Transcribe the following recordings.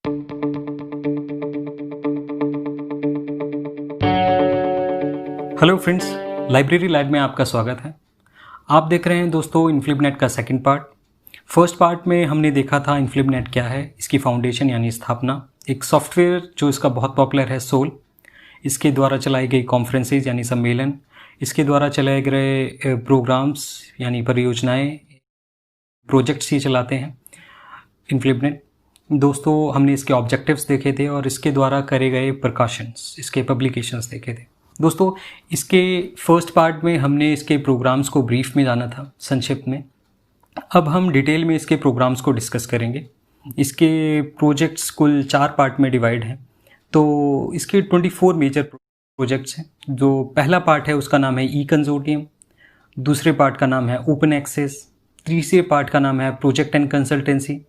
Hello friends, library lab में आपका स्वागत है। आप देख रहे हैं दोस्तों इन्फ्लिबनेट का सेकंड पार्ट। फर्स्ट पार्ट में हमने देखा था इन्फ्लिबनेट क्या है, इसकी फाउंडेशन यानी स्थापना, एक सॉफ्टवेयर जो इसका बहुत पॉपुलर है सोल, इसके द्वारा चलाई गई कॉन्फ्रेंसेज यानी सम्मेलन, इसके द्वारा चलाए गए प्रोग्राम्स यानी परियोजनाएं, प्रोजेक्ट्स ये चलाते हैं इन्फ्लिबनेट। दोस्तों हमने इसके ऑब्जेक्टिव्स देखे थे और इसके द्वारा करे गए प्रकाशंस, इसके पब्लिकेशंस देखे थे। दोस्तों इसके फर्स्ट पार्ट में हमने इसके प्रोग्राम्स को ब्रीफ में जाना था, संक्षिप्त में। अब हम डिटेल में इसके प्रोग्राम्स को डिस्कस करेंगे। इसके प्रोजेक्ट्स कुल 4 पार्ट में डिवाइड हैं। तो इसके 24 मेजर प्रोजेक्ट्स हैं। जो पहला पार्ट है उसका नाम है ई कंसोर्टियम, दूसरे पार्ट का नाम है ओपन एक्सेस, तीसरे पार्ट का नाम है प्रोजेक्ट एंड कंसल्टेंसी,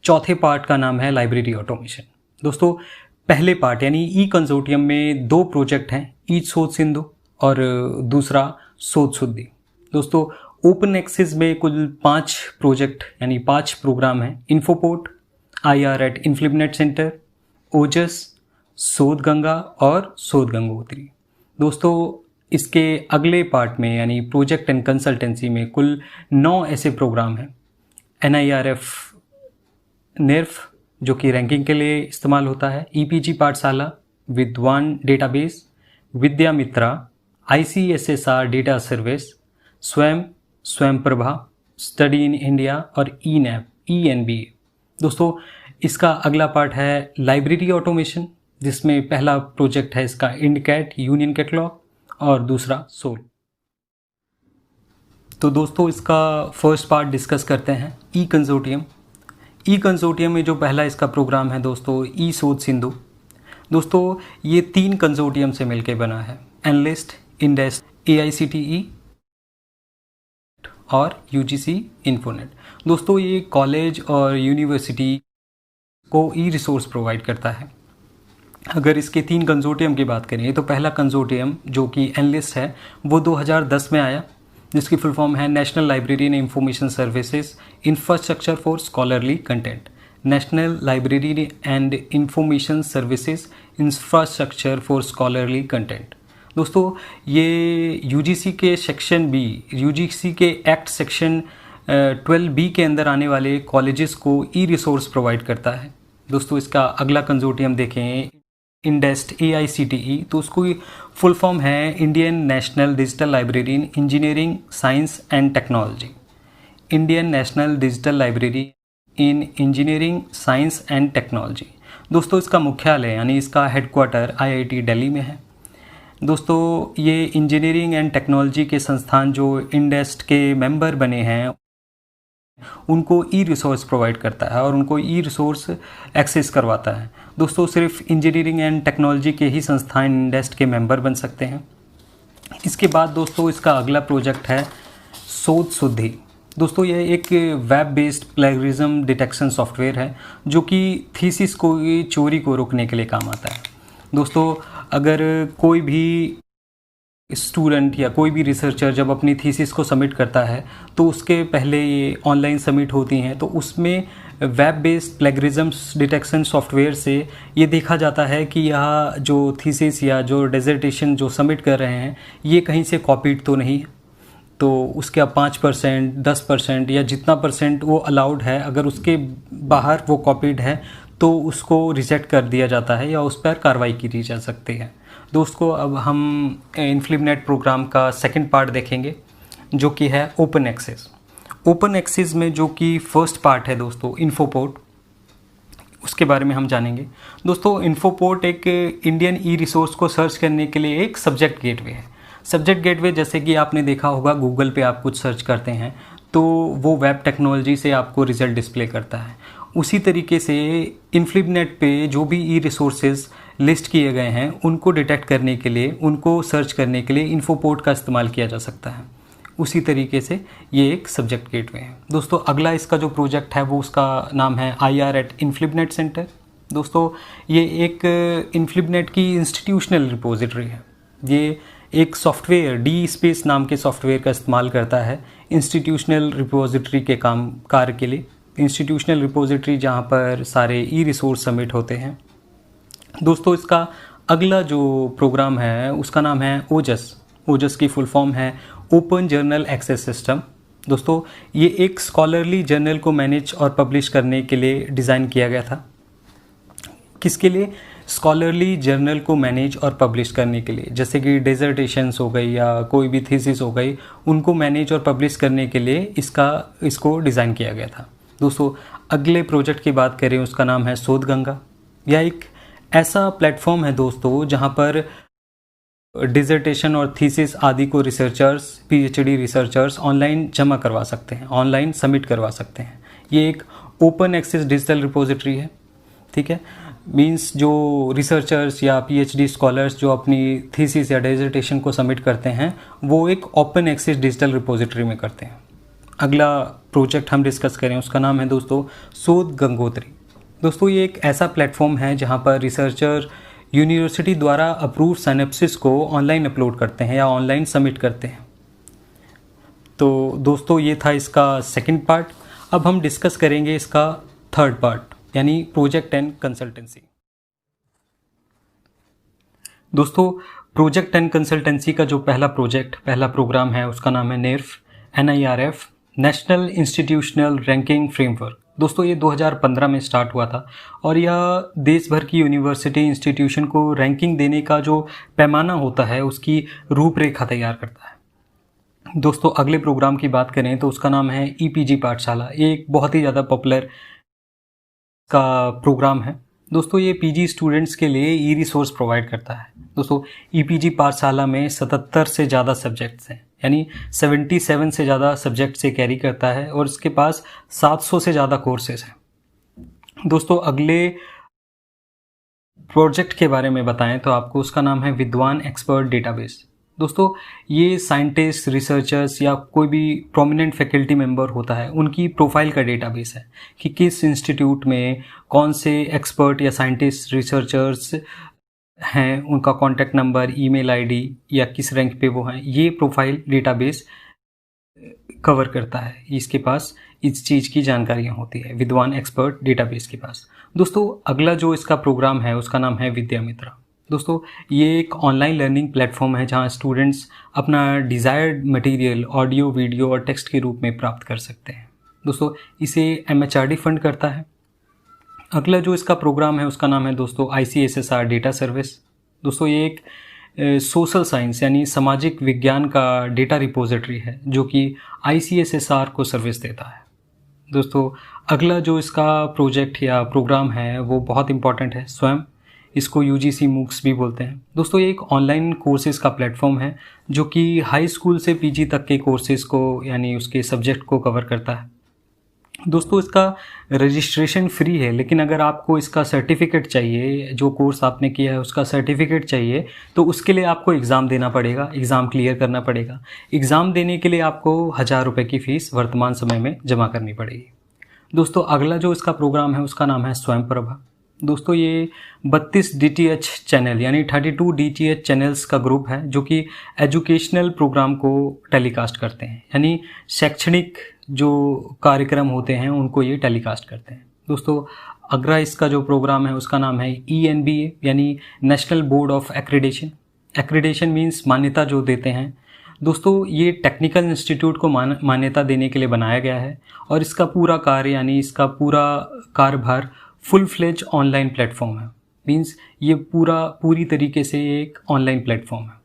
चौथे पार्ट का नाम है लाइब्रेरी ऑटोमेशन। दोस्तों पहले पार्ट यानी ई कंसोर्टियम में 2 प्रोजेक्ट हैं, ई शोध सिंधु और दूसरा शोध शुद्धि। दोस्तों ओपन एक्सेस में कुल 5 प्रोजेक्ट यानी 5 प्रोग्राम हैं, इन्फोपोर्ट, IR@ इन्फ्लिबनेट सेंटर, ओजस, शोध गंगा और शोध गंगोत्री। दोस्तों इसके अगले पार्ट में यानी प्रोजेक्ट एंड कंसल्टेंसी में कुल 9 ऐसे प्रोग्राम हैं। NIRF NIRF जो कि रैंकिंग के लिए इस्तेमाल होता है, EPG पाठशाला, विद्वान डेटाबेस, विद्यामित्रा, ICSSR डेटा सर्विस, स्वयं प्रभा, स्टडी इन इंडिया और ENAP ENBA। दोस्तों इसका अगला पार्ट है लाइब्रेरी ऑटोमेशन, जिसमें पहला प्रोजेक्ट है इसका इंडकैट यूनियन कैटलॉग और दूसरा सोल। तो दोस्तों इसका फर्स्ट पार्ट डिस्कस करते हैं, ई कंसोर्टियम। ई कंसोर्टियम में जो पहला इसका प्रोग्राम है दोस्तों ई शोध सिंधु। दोस्तों ये 3 कंसोर्टियम से मिलकर बना है, एनलिस्ट, इंडेस्ट, AICTE और UGC इन्फोनेट। दोस्तों ये कॉलेज और यूनिवर्सिटी को ई रिसोर्स प्रोवाइड करता है। अगर इसके 3 कंसोर्टियम की बात करें तो पहला कंसोर्टियम जो कि एनलिस्ट है वो 2010 में आया, जिसकी फुल फॉर्म है national library and information services infrastructure for scholarly content. National library and information services infrastructure for scholarly content. दोस्तों ये UGC के सेक्शन B, UGC के एक्ट सेक्शन 12B के अंदर आने वाले कॉलेजेस को ई रिसोर्स प्रोवाइड करता है। दोस्तों इसका अगला कंसोर्टियम देखें इंडेस्ट AICTE, तो उसको फुल फॉर्म है Indian national digital library in engineering science and technology. Indian national digital library in engineering science and technology. दोस्तों इसका मुख्यालय यानी इसका हेडक्वार्टर IIT दिल्ली में है। दोस्तों ये इंजीनियरिंग एंड टेक्नोलॉजी के संस्थान जो इंडेस्ट के मेंबर बने हैं उनको ई रिसोर्स प्रोवाइड करता है और उनको ई रिसोर्स एक्सेस करवाता है। दोस्तों सिर्फ इंजीनियरिंग एंड टेक्नोलॉजी के ही संस्थान इंडेस्ट के मेंबर बन सकते हैं। इसके बाद दोस्तों इसका अगला प्रोजेक्ट है शोध शुद्धि। दोस्तों यह एक web based plagiarism detection software है जो कि थीसिस को चोरी को रोकने के लिए काम आता है। दोस्तों अगर कोई भी स्टूडेंट या कोई भी रिसर्चर जब अपनी थीसिस को सबमिट करता है तो उसके पहले ये ऑनलाइन सबमिट होती हैं, तो उसमें web based plagiarism detection software से ये देखा जाता है कि यह जो थीसिस या जो डिसर्टेशन जो सबमिट कर रहे हैं ये कहीं से कॉपीड तो नहीं है। तो उसके अब 5%, 10% या जितना परसेंट वो अलाउड है, अगर उसके बाहर वो कॉपीड है तो उसको रिजेक्ट कर दिया जाता है या उस पर कार्रवाई की जा सकती है। दोस्तों अब हम इन्फ्लिबनेट प्रोग्राम का सेकंड पार्ट देखेंगे जो कि है ओपन एक्सेस। ओपन एक्सेस में जो कि फर्स्ट पार्ट है दोस्तों इन्फोपोर्ट, उसके बारे में हम जानेंगे। दोस्तों इन्फोपोर्ट एक इंडियन ई रिसोर्स को सर्च करने के लिए एक सब्जेक्ट गेटवे है। सब्जेक्ट गेटवे जैसे कि आपने देखा होगा गूगल पे आप कुछ सर्च करते हैं तो वो वेब टेक्नोलॉजी से आपको रिजल्ट डिस्प्ले करता है। उसी तरीके से इन्फ्लिबनेट पे जो भी ई रिसोर्सेज लिस्ट किए गए हैं उनको डिटेक्ट करने के लिए, उनको सर्च करने के लिए इन्फोपोर्ट का इस्तेमाल किया जा सकता है। उसी तरीके से ये एक सब्जेक्ट गेटवे है। दोस्तों अगला इसका जो प्रोजेक्ट है वो उसका नाम है IR@ इन्फ्लिबनेट सेंटर। दोस्तों ये एक इन्फ्लिबनेट की इंस्टीट्यूशनल रिपोजिटरी है। ये एक सॉफ्टवेयर DSpace नाम के सॉफ्टवेयर का इस्तेमाल करता है इंस्टीट्यूशनल रिपोजिटरी के कार्य के लिए। इंस्टीट्यूशनल रिपोजिटरी जहाँ पर सारे ई रिसोर्स सबमिट होते हैं। दोस्तों इसका अगला जो प्रोग्राम है उसका नाम है ओजस। ओजस की फुल फॉर्म है ओपन जर्नल एक्सेस सिस्टम। दोस्तों ये एक स्कॉलरली जर्नल को मैनेज और पब्लिश करने के लिए डिज़ाइन किया गया था। किसके लिए? स्कॉलरली जर्नल को मैनेज और पब्लिश करने के लिए, जैसे कि डिसर्टेशंस हो गई या कोई भी थीसिस हो गई, उनको मैनेज और पब्लिश करने के लिए इसको डिज़ाइन किया गया था। दोस्तों अगले प्रोजेक्ट की बात करें उसका नाम है शोध गंगा। यह एक ऐसा प्लेटफॉर्म है दोस्तों जहां पर डिसर्टेशन और थीसिस आदि को रिसर्चर्स, पीएचडी रिसर्चर्स ऑनलाइन जमा करवा सकते हैं, ऑनलाइन सबमिट करवा सकते हैं। ये एक ओपन एक्सेस डिजिटल रिपोजिटरी है। ठीक है, मींस जो रिसर्चर्स या पीएचडी स्कॉलर्स जो अपनी थीसिस या डिसर्टेशन को सबमिट करते हैं वो एक ओपन एक्सेस डिजिटल रिपोजिटरी में करते हैं। अगला प्रोजेक्ट हम डिस्कस करें उसका नाम है दोस्तों शोध गंगोत्री। दोस्तों ये एक ऐसा प्लेटफॉर्म है जहां पर रिसर्चर यूनिवर्सिटी द्वारा अप्रूव सिनॉप्सिस को ऑनलाइन अपलोड करते हैं या ऑनलाइन सबमिट करते हैं। तो दोस्तों ये था इसका सेकंड पार्ट। अब हम डिस्कस करेंगे इसका थर्ड पार्ट यानी प्रोजेक्ट एंड कंसल्टेंसी। दोस्तों प्रोजेक्ट एंड कंसल्टेंसी का जो पहला प्रोग्राम है उसका नाम है NIRF, NIRF, national institutional ranking framework. दोस्तों ये 2015 में स्टार्ट हुआ था और यह देश भर की यूनिवर्सिटी इंस्टीट्यूशन को रैंकिंग देने का जो पैमाना होता है उसकी रूपरेखा तैयार करता है। दोस्तों अगले प्रोग्राम की बात करें तो उसका नाम है EPG पाठशाला। ये एक बहुत ही ज़्यादा पॉपुलर का प्रोग्राम है। दोस्तों ये PG स्टूडेंट्स के लिए ई रिसोर्स प्रोवाइड करता है। दोस्तों EPG पाठशाला में 77 से ज़्यादा सब्जेक्ट्स हैं, यानी 77 से ज़्यादा सब्जेक्ट से कैरी करता है और इसके पास 700 से ज़्यादा कोर्सेज हैं। दोस्तों अगले प्रोजेक्ट के बारे में बताएं तो आपको उसका नाम है विद्वान एक्सपर्ट डेटाबेस। दोस्तों ये साइंटिस्ट, रिसर्चर्स या कोई भी प्रोमिनेंट फैकल्टी मेंबर होता है उनकी प्रोफाइल का डेटाबेस है कि किस इंस्टीट्यूट में कौन से एक्सपर्ट या साइंटिस्ट, रिसर्चर्स हैं, उनका कॉन्टैक्ट नंबर, ईमेल आईडी या किस रैंक पे वो हैं, ये प्रोफाइल डेटाबेस कवर करता है। इसके पास इस चीज़ की जानकारियाँ होती है विद्वान एक्सपर्ट डेटाबेस के पास। दोस्तों अगला जो इसका प्रोग्राम है उसका नाम है विद्यामित्रा। दोस्तों ये एक ऑनलाइन लर्निंग प्लेटफॉर्म है जहां स्टूडेंट्स अपना डिज़ायर्ड मटेरियल ऑडियो, वीडियो और टेक्स्ट के रूप में प्राप्त कर सकते हैं। दोस्तों इसे MHRD फंड करता है। अगला जो इसका प्रोग्राम है उसका नाम है दोस्तों ICSSR डेटा सर्विस। दोस्तों ये एक सोशल साइंस यानी सामाजिक विज्ञान का डेटा रिपोजिटरी है जो कि ICSSR को सर्विस देता है। दोस्तों अगला जो इसका प्रोजेक्ट या प्रोग्राम है वो बहुत इंपॉर्टेंट है, स्वयं, इसको UGC MOOCs भी बोलते हैं। दोस्तों ये एक ऑनलाइन कोर्सेज़ का प्लेटफॉर्म है जो कि हाई स्कूल से PG तक के कोर्सेज़ को यानी उसके सब्जेक्ट को कवर करता है। दोस्तों इसका रजिस्ट्रेशन फ्री है, लेकिन अगर आपको इसका सर्टिफिकेट चाहिए, जो कोर्स आपने किया है उसका सर्टिफिकेट चाहिए, तो उसके लिए आपको एग्ज़ाम देना पड़ेगा, एग्ज़ाम क्लियर करना पड़ेगा। एग्ज़ाम देने के लिए आपको 1000 रुपये की फ़ीस वर्तमान समय में जमा करनी पड़ेगी। दोस्तों अगला जो इसका प्रोग्राम है उसका नाम है स्वयंप्रभा। दोस्तों ये 32 DTH चैनल यानी 32 DTH चैनल्स का ग्रुप है जो कि एजुकेशनल प्रोग्राम को टेलीकास्ट करते हैं, यानी शैक्षणिक जो कार्यक्रम होते हैं उनको ये टेलीकास्ट करते हैं। दोस्तों अगला इसका जो प्रोग्राम है उसका नाम है ENBA यानी national board of accreditation. Accreditation means मान्यता जो देते हैं। दोस्तों ये टेक्निकल इंस्टीट्यूट को मान्यता देने के लिए बनाया गया है और इसका पूरा कार्य यानी इसका पूरा कार्यभार फुल फ्लेज ऑनलाइन प्लेटफॉर्म है। मीन्स ये पूरी तरीके से एक ऑनलाइन प्लेटफॉर्म है।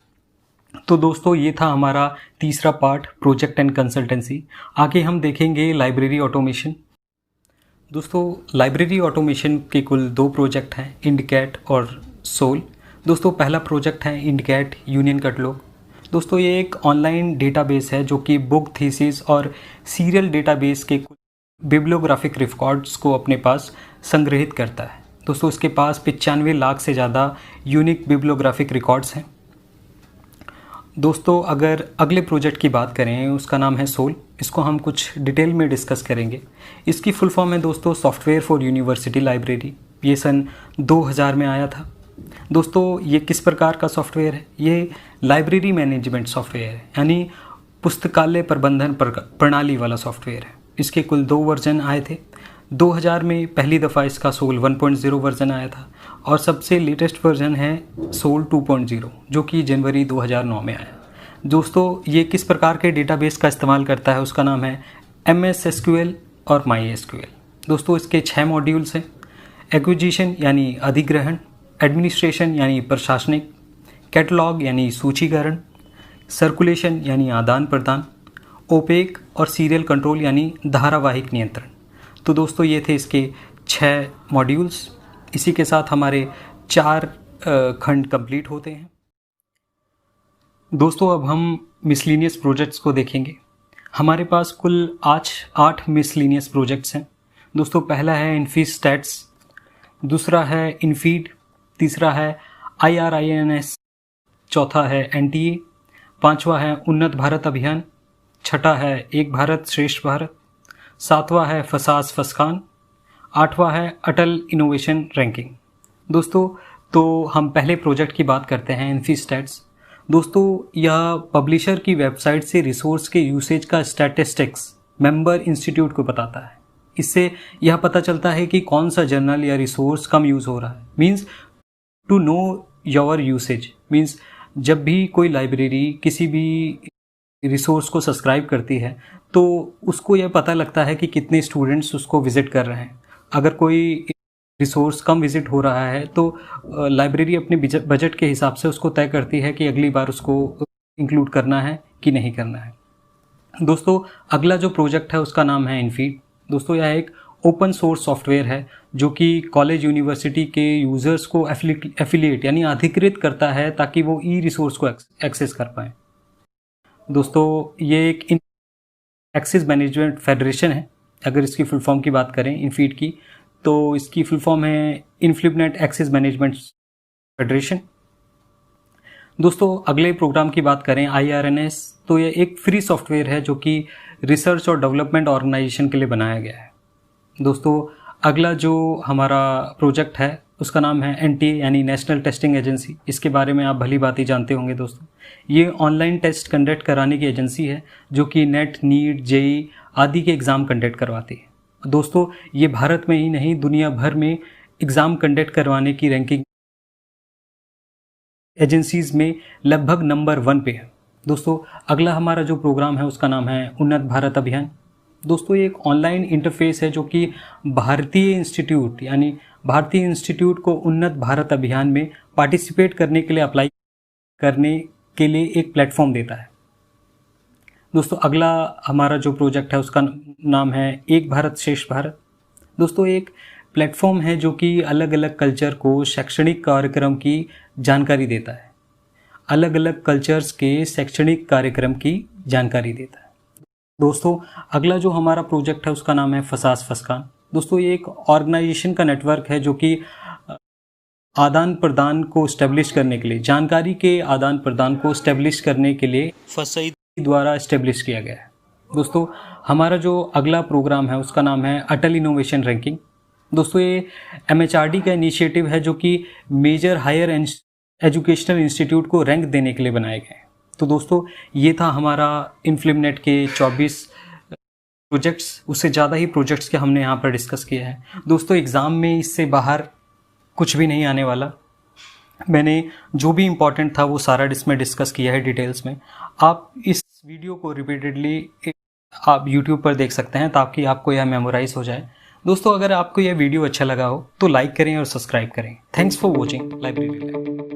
तो दोस्तों ये था हमारा तीसरा पार्ट, प्रोजेक्ट एंड कंसल्टेंसी। आगे हम देखेंगे लाइब्रेरी ऑटोमेशन। दोस्तों लाइब्रेरी ऑटोमेशन के कुल 2 प्रोजेक्ट हैं, इंडिकैट और सोल। दोस्तों पहला प्रोजेक्ट है इंडिकैट यूनियन कैटलॉग। दोस्तों ये एक ऑनलाइन डेटाबेस है जो कि बुक, थीसिस और सीरियल डेटाबेस के कुछ बिब्लियोग्राफिक रिकॉर्ड्स को अपने पास संग्रहित करता है। दोस्तों इसके पास 95 लाख से ज़्यादा यूनिक बिब्लियोग्राफिक रिकॉर्ड्स हैं। दोस्तों अगर अगले प्रोजेक्ट की बात करें उसका नाम है सोल। इसको हम कुछ डिटेल में डिस्कस करेंगे। इसकी फुल फॉर्म है दोस्तों सॉफ्टवेयर फॉर यूनिवर्सिटी लाइब्रेरी। ये सन 2000 में आया था। दोस्तों ये किस प्रकार का सॉफ्टवेयर है? ये लाइब्रेरी मैनेजमेंट सॉफ्टवेयर है, यानी पुस्तकालय प्रबंधन प्रणाली वाला सॉफ्टवेयर है। इसके कुल 2 वर्जन आए थे। 2000 में पहली दफ़ा इसका सोल 1.0 वर्जन आया था और सबसे लेटेस्ट वर्जन है सोल 2.0 जो कि जनवरी 2009 में आया। दोस्तों ये किस प्रकार के डेटाबेस का इस्तेमाल करता है उसका नाम है MS SQL और MySQL। दोस्तों इसके 6 मॉड्यूल्स हैं। एक्विजिशन यानी अधिग्रहण, एडमिनिस्ट्रेशन यानी प्रशासनिक, कैटलॉग यानी सूचीकरण, सर्कुलेशन यानी आदान प्रदान, ओपेक और सीरियल कंट्रोल यानी धारावाहिक नियंत्रण। तो दोस्तों ये थे इसके 6 मॉड्यूल्स। इसी के साथ हमारे 4 खंड कंप्लीट होते हैं। दोस्तों अब हम मिसलीनियस प्रोजेक्ट्स को देखेंगे। हमारे पास कुल आज 8 मिसलीनियस प्रोजेक्ट्स हैं। दोस्तों पहला है इन्फीस्टैट्स, दूसरा है इनफीड, तीसरा है IRINS, चौथा है NTA, पांचवा है उन्नत भारत अभियान, छठा है एक भारत श्रेष्ठ भारत, सातवां है फसास फसखान, आठवां है अटल इनोवेशन रैंकिंग। दोस्तों तो हम पहले प्रोजेक्ट की बात करते हैं इन्फीस्टैट्स। दोस्तों यह पब्लिशर की वेबसाइट से रिसोर्स के यूसेज का स्टैटिस्टिक्स मेंबर इंस्टीट्यूट को बताता है। इससे यह पता चलता है कि कौन सा जर्नल या रिसोर्स कम यूज़ हो रहा है। Means to know your usage, means जब भी कोई लाइब्रेरी किसी भी रिसोर्स को सब्सक्राइब करती है तो उसको यह पता लगता है कि कितने स्टूडेंट्स उसको विज़िट कर रहे हैं। अगर कोई रिसोर्स कम विज़िट हो रहा है तो लाइब्रेरी अपने बजट के हिसाब से उसको तय करती है कि अगली बार उसको इंक्लूड करना है कि नहीं करना है। दोस्तों अगला जो प्रोजेक्ट है उसका नाम है इनफीड। दोस्तों यह एक ओपन सोर्स सॉफ्टवेयर है जो कि कॉलेज यूनिवर्सिटी के यूज़र्स को एफिलिएट यानी अधिकृत करता है ताकि वो ई रिसोर्स को एक्सेस कर पाएँ। दोस्तों ये एक एक्सेस मैनेजमेंट फेडरेशन है। अगर इसकी फुल फॉर्म की बात करें इनफीड की तो इसकी फुल फॉर्म है इन्फ्लिपनेट एक्सेस मैनेजमेंट फेडरेशन। दोस्तों अगले प्रोग्राम की बात करें IRNS, तो यह एक फ्री सॉफ्टवेयर है जो कि रिसर्च और डेवलपमेंट ऑर्गेनाइजेशन के लिए बनाया गया है। दोस्तों अगला जो हमारा प्रोजेक्ट है उसका नाम है NTA यानी नेशनल टेस्टिंग एजेंसी। इसके बारे में आप भली बात ही जानते होंगे। दोस्तों ये ऑनलाइन टेस्ट कंडक्ट कराने की एजेंसी है जो कि नेट, नीट, JEE आदि के एग्ज़ाम कंडक्ट करवाती है। दोस्तों ये भारत में ही नहीं दुनिया भर में एग्ज़ाम कंडक्ट करवाने की रैंकिंग एजेंसीज़ में लगभग नंबर 1 पे है। दोस्तों अगला हमारा जो प्रोग्राम है उसका नाम है उन्नत भारत अभियान। दोस्तों ये एक ऑनलाइन इंटरफेस है जो कि भारतीय इंस्टीट्यूट को उन्नत भारत अभियान में पार्टिसिपेट करने के लिए अप्लाई करने के लिए एक प्लेटफॉर्म देता है। दोस्तों अगला हमारा जो प्रोजेक्ट है उसका नाम है एक भारत श्रेष्ठ भारत। दोस्तों एक प्लेटफॉर्म है जो कि अलग अलग कल्चर को शैक्षणिक कार्यक्रम की जानकारी देता है। अलग अलग कल्चर्स के शैक्षणिक कार्यक्रम की जानकारी देता है। दोस्तों अगला जो हमारा प्रोजेक्ट है उसका नाम है फसास फसखान। दोस्तों ये एक ऑर्गेनाइजेशन का नेटवर्क है जो कि आदान प्रदान को इस्टेब्लिश करने के लिए, जानकारी के आदान प्रदान को इस्टेब्लिश करने के लिए फसई द्वारा इस्टेब्लिश किया गया है। दोस्तों हमारा जो अगला प्रोग्राम है उसका नाम है अटल इनोवेशन रैंकिंग। दोस्तों ये MHRD का इनिशिएटिव है जो कि मेजर हायर एजुकेशनल इंस्टीट्यूट को रैंक देने के लिए बनाए गए हैं। तो दोस्तों ये था हमारा इन्फ्लिपनेट के 24 प्रोजेक्ट्स। उससे ज़्यादा ही प्रोजेक्ट्स के हमने यहाँ पर डिस्कस किया है। दोस्तों एग्ज़ाम में इससे बाहर कुछ भी नहीं आने वाला। मैंने जो भी इम्पोर्टेंट था वो सारा इसमें डिस्कस किया है डिटेल्स में। आप इस वीडियो को रिपीटेडली आप YouTube पर देख सकते हैं ताकि आपको यह मेमोराइज हो जाए। दोस्तों अगर आपको यह वीडियो अच्छा लगा हो तो लाइक करें और सब्सक्राइब करें। Thanks for watching library live.